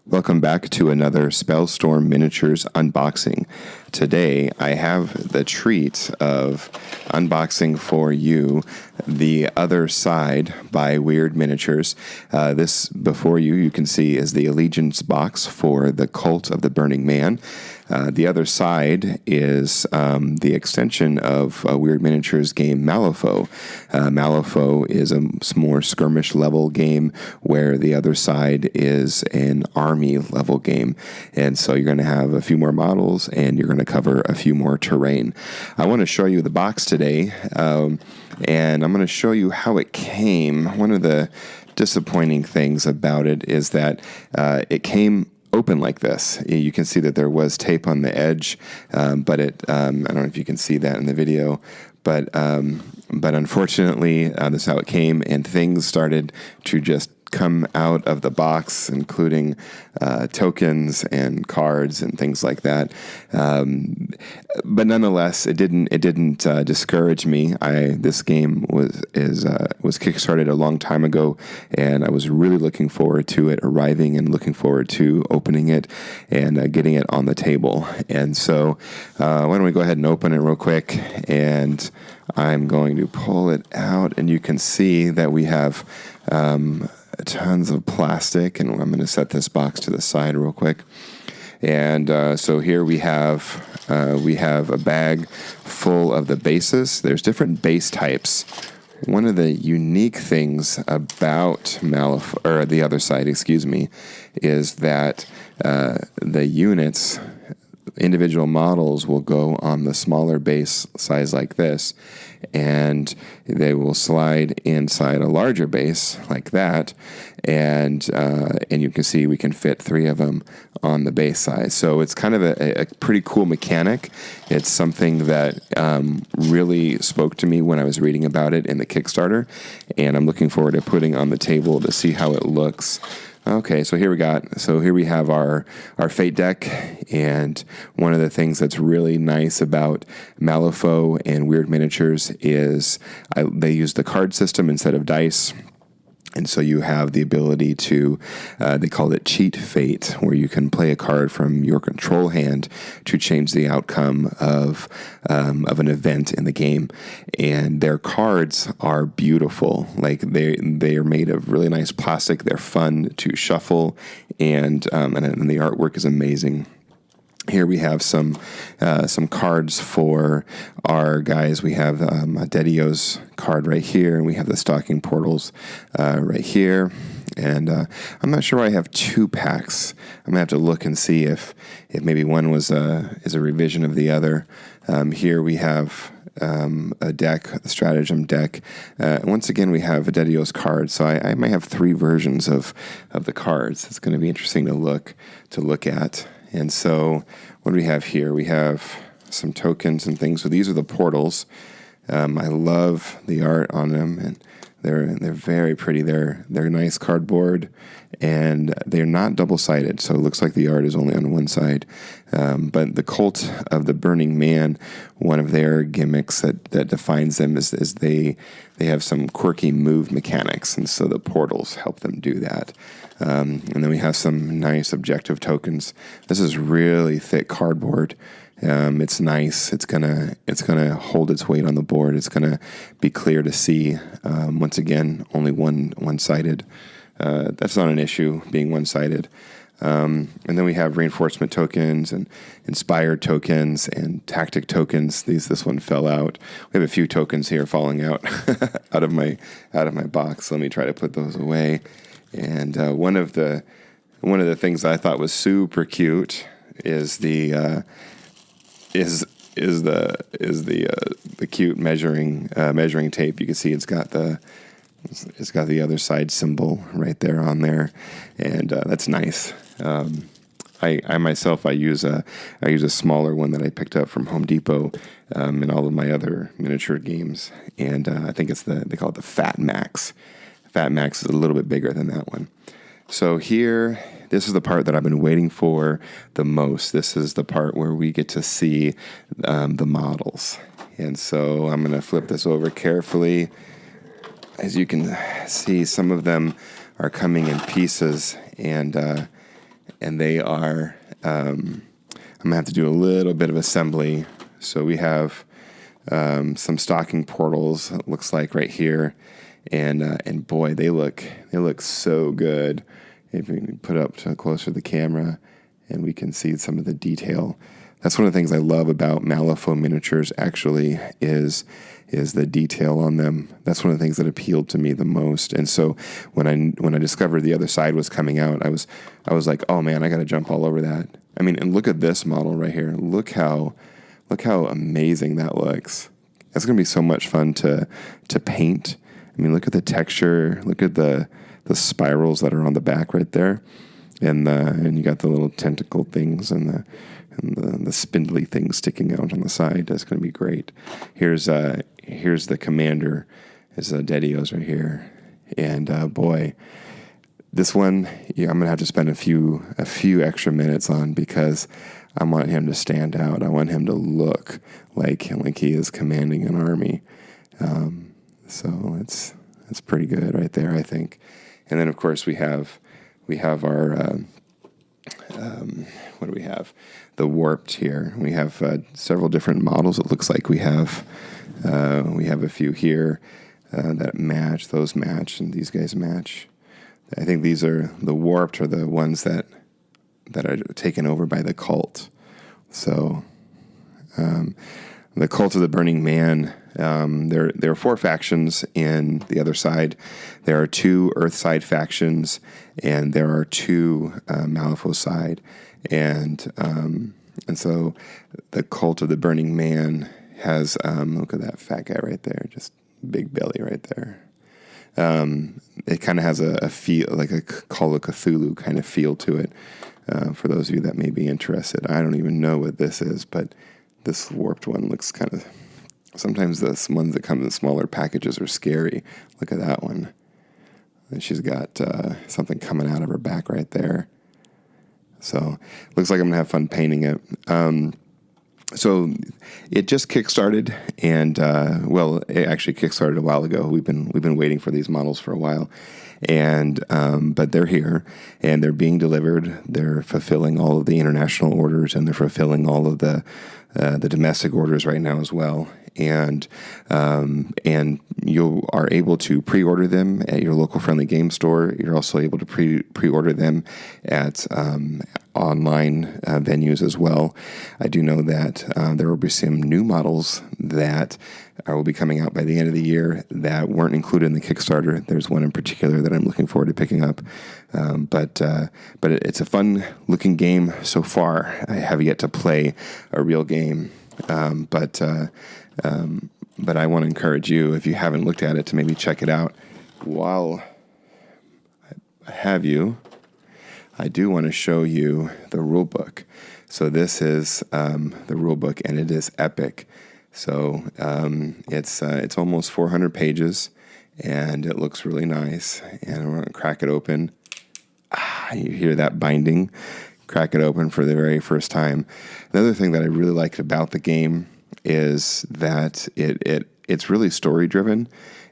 Welcome back to another Spellstorm Miniatures unboxing. Today I have the treat of unboxing for you The Other Side by Wyrd Miniatures. This before you can see is the Allegiance box for the Cult of the Burning Man. The Other Side is the extension of Wyrd Miniatures game Malifaux. Malifaux is a more skirmish level game where The Other Side is an army level game. And so you're going to have a few more models and you're going to cover a few more terrain. I want to show you the box today, and I'm going to show you how it came. One of the disappointing things about it is that it came open like this. You can see that there was tape on the edge, but I don't know if you can see that in the video, but unfortunately, this is how it came, and things started to just come out of the box, including tokens and cards and things like that. But nonetheless, it didn't discourage me. This game was kickstarted a long time ago, and I was really looking forward to it arriving and looking forward to opening it and getting it on the table. And so, why don't we go ahead and open it real quick? And I'm going to pull it out, and you can see that we have tons of plastic, and I'm going to set this box to the side real quick. And so here we have a bag full of the bases. There's different base types. One of the unique things about The Other Side, is that the units, individual models, will go on the smaller base size like this, and they will slide inside a larger base like that, and you can see we can fit 3 of them on the base size. So it's kind of a pretty cool mechanic. It's something that really spoke to me when I was reading about it in the Kickstarter, and I'm looking forward to putting on the table to see how it looks. Okay, so here we have our Fate deck, and one of the things that's really nice about Malifaux and Wyrd Miniatures is they use the card system instead of dice. And so you have the ability to, they call it cheat fate, where you can play a card from your control hand to change the outcome of an event in the game. And their cards are beautiful. Like they are made of really nice plastic. They're fun to shuffle, and the artwork is amazing. Here we have some cards for our guys. We have a Dedio's card right here, and we have the Stalking Portals right here. And I'm not sure why I have 2 packs. I'm gonna have to look and see if maybe one is a revision of the other. Here we have a deck, a stratagem deck. Once again, we have a Dedio's card, so I might have 3 versions of the cards. It's going to be interesting to look at. And so what do we have here? We have some tokens and things. So these are the portals. I love the art on them, and they're very pretty. They're nice cardboard, and they're not double-sided, so it looks like the art is only on one side. But the Cult of the Burning Man, one of their gimmicks that defines them is they have some quirky move mechanics, and so the portals help them do that. And then we have some nice objective tokens. This is really thick cardboard. It's nice. It's gonna hold its weight on the board. It's gonna be clear to see. Once again, only one-sided. That's not an issue, being one-sided. And then we have reinforcement tokens and inspired tokens and tactic tokens. This one fell out. We have a few tokens here falling out out of my box. Let me try to put those away. And one of the things I thought was super cute is the cute measuring tape. You can see it's got the Other Side symbol right there on there, and that's nice. I myself use a smaller one that I picked up from Home Depot in all of my other miniature games, and I think they call it the Fat Max. Fat Max is a little bit bigger than that one. So here, this is the part that I've been waiting for the most. This is the part where we get to see the models. And so I'm going to flip this over carefully. As you can see, some of them are coming in pieces, and and they are. I'm gonna have to do a little bit of assembly. So we have some stocking portals. It looks like right here, and boy, they look so good. If we can put it up to closer to the camera, and we can see some of the detail. That's one of the things I love about Malifaux miniatures. Actually, is the detail on them. That's one of the things that appealed to me the most. And so when I discovered the other side was coming out, I was like, oh man, I got to jump all over that. I mean, and look at this model right here. Look how amazing that looks. That's going to be so much fun to paint. I mean, look at the texture. Look at the spirals that are on the back right there, and you got the little tentacle things and the spindly things sticking out on the side. That's going to be great. Here's the commander. Is Dedios right here, and boy, this one, I'm gonna have to spend a few extra minutes on, because I want him to stand out. I want him to look like he is commanding an army. So it's pretty good right there, I think. And then of course we have our what do we have? The warped here. We have several different models. It looks like we have a few here that match. Those match, and these guys match. I think these are the warped are the ones that are taken over by the cult. So the Cult of the Burning Man. There are 4 factions in the other side. There are 2 Earthside factions, and there are 2 Malifaux side. And so the Cult of the Burning Man has look at that fat guy right there, just big belly right there. It kind of has a feel, like a Call of Cthulhu kind of feel to it. For those of you that may be interested, I don't even know what this is, but this warped one looks kind of. Sometimes the ones that come in smaller packages are scary. Look at that one. And she's got something coming out of her back right there. So looks like I'm gonna have fun painting it. So it just kickstarted, and it actually kickstarted a while ago. We've been waiting for these models for a while, and but they're here and they're being delivered. They're fulfilling all of the international orders, and they're fulfilling all of the domestic orders right now as well. And you are able to pre-order them at your local friendly game store. You're also able to pre-order them at online venues as well. I do know that there will be some new models that will be coming out by the end of the year that weren't included in the Kickstarter. There's one in particular that I'm looking forward to picking up. But it's a fun looking game so far. I have yet to play a real game, but I want to encourage you, if you haven't looked at it, to maybe check it out. While I have you, I do want to show you the rulebook. So this is the rulebook, and it is epic. So it's almost 400 pages, and it looks really nice. And I'm going to crack it open. You hear that binding? Crack it open for the very first time. Another thing that I really liked about the game is that it's really story driven,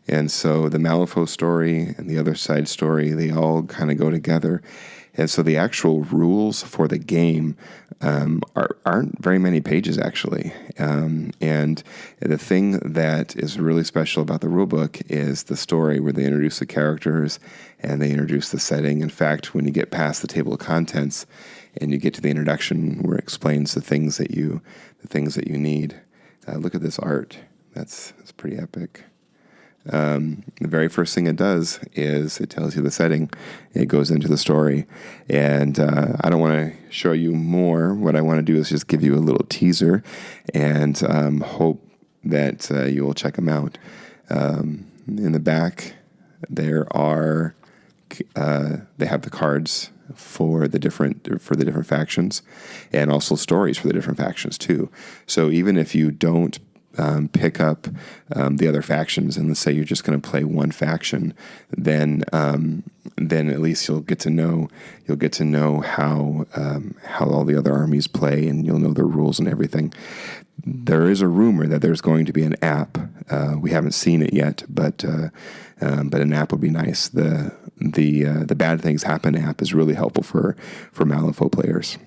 and so the Malifaux story and the other side story, they all kind of go together. And so the actual rules for the game aren't very many pages, actually. And the thing that is really special about the rulebook is the story, where they introduce the characters and they introduce the setting. In fact, when you get past the table of contents and you get to the introduction, where it explains the things that you need. Look at this art. That's pretty epic. The very first thing it does is it tells you the setting. It goes into the story. And I don't want to show you more. What I want to do is just give you a little teaser and hope that you will check them out. In the back, they have the cards for the different factions, and also stories for the different factions too. So even if you don't pick up the other factions, and let's say you're just going to play one faction, then at least you'll get to know how all the other armies play, and you'll know their rules and everything. There is a rumor that there's going to be an app. We haven't seen it yet, but an app would be nice. The the Bad Things Happen app is really helpful for Malifaux players.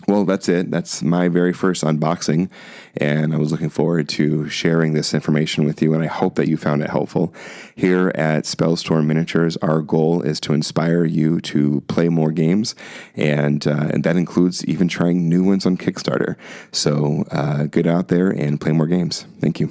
Well, that's it. That's my very first unboxing, and I was looking forward to sharing this information with you, and I hope that you found it helpful. Here at Spellstorm Miniatures, our goal is to inspire you to play more games, and that includes even trying new ones on Kickstarter. So get out there and play more games. Thank you.